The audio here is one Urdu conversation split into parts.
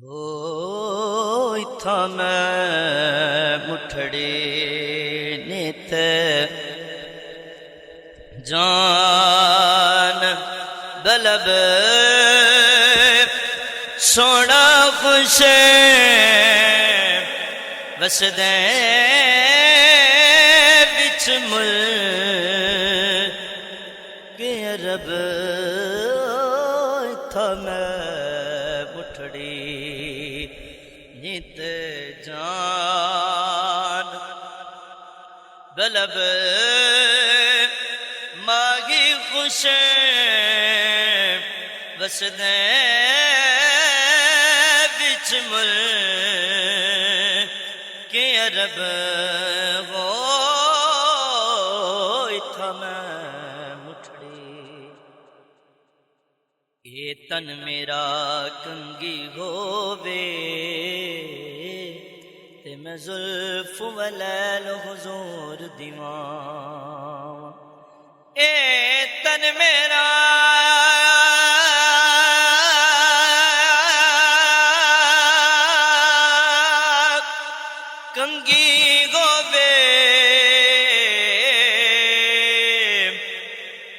وہ تھا میں مٹھڑی نیت جان بلب سونا خوش وسدے بچ مل کے عرب تھا میں مٹھڑی نیت جان بلب ماغی خوش وسدے بچ مل کے عرب ہوئی تھا میں مٹھڑی یہ تن میرا کنگی ہووے تے میں زلف ولیل حضور دیوان اے تن میرا کنگی ہووے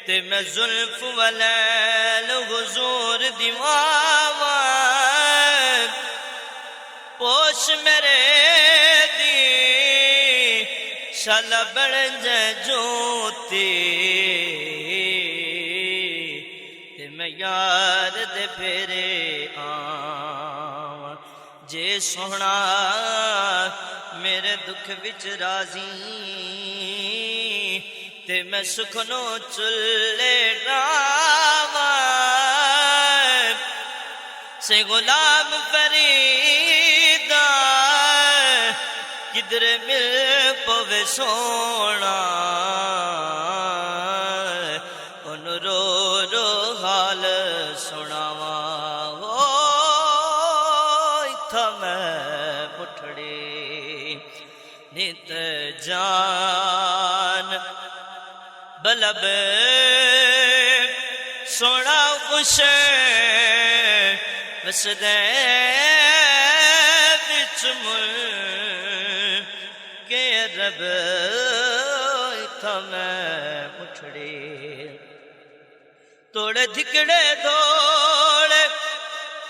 تے میں زلف ولیل حضور دیوان پوش میرے دی شالا بڑھ جائے جوتی تے میں یار دے پھیرے آن جے سونا میرے دکھ وچ راضی تے میں سکھنو چلے ڈاواں سے غلام فریدا کدھر مل پوے سونا ان رو رو حال سناواں ہوئی تھا میں مٹھڑی نیت جان بلب سونا خوش وسدے بچ مل کے عرب تھا میں مٹھڑی توڑے دھکڑے دوڑے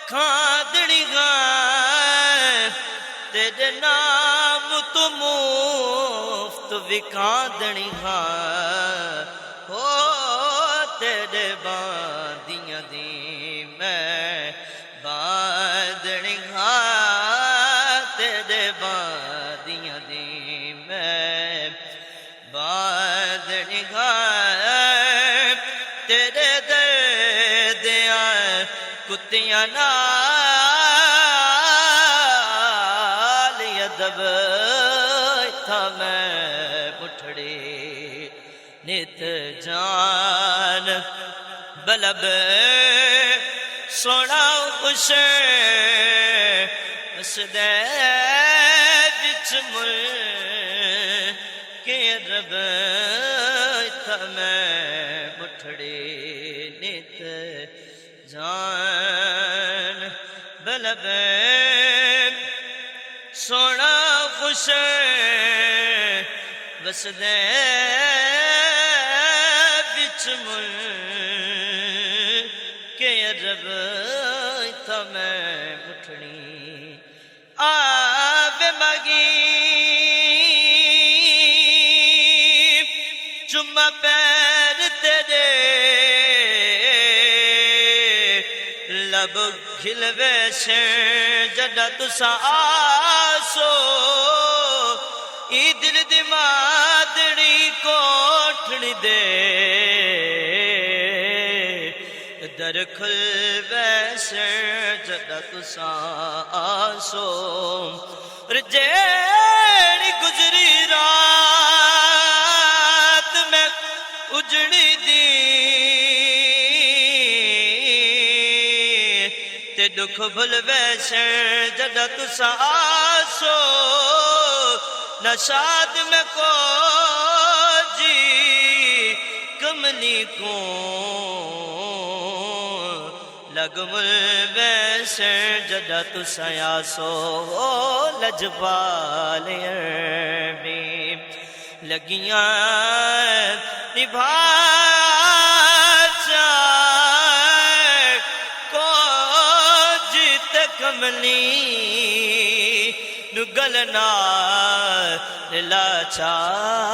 کھاندڑی گائیں تیرے نام تو مفت وکھاندڑی گائیں ہو تیرے باندیاں دی میں باندڑی گائیں تیرے باندیاں دی میں باندڑی گائیں تیرے دردیاں کتیاں نال ادب تھا میں مٹھڑی نیت جان بلب سونا خوش وسدے بچ مل کے عرب تھا میں مٹھڑی نیت جان بلب سونا خوش وسدے بچ مل کے عرب تھا میں مٹھڑی آب مگی چما پیر تیرے لب کھلوے سے جڈا تسا آسو ای دل دی مادڑی کوٹھڑی دے در کھلوے سے جڈا تسا آسو رجیڑی گزری رات میں اجڑی دی تے دکھ بھلوے سے جڈا تسا آسو نشاد میں کو جی کملی کو لگمل ویسر جدہ تسایا سو لجبال عربی لگیاں نبھا چاہ کو جیت کملی نگلنا لاچار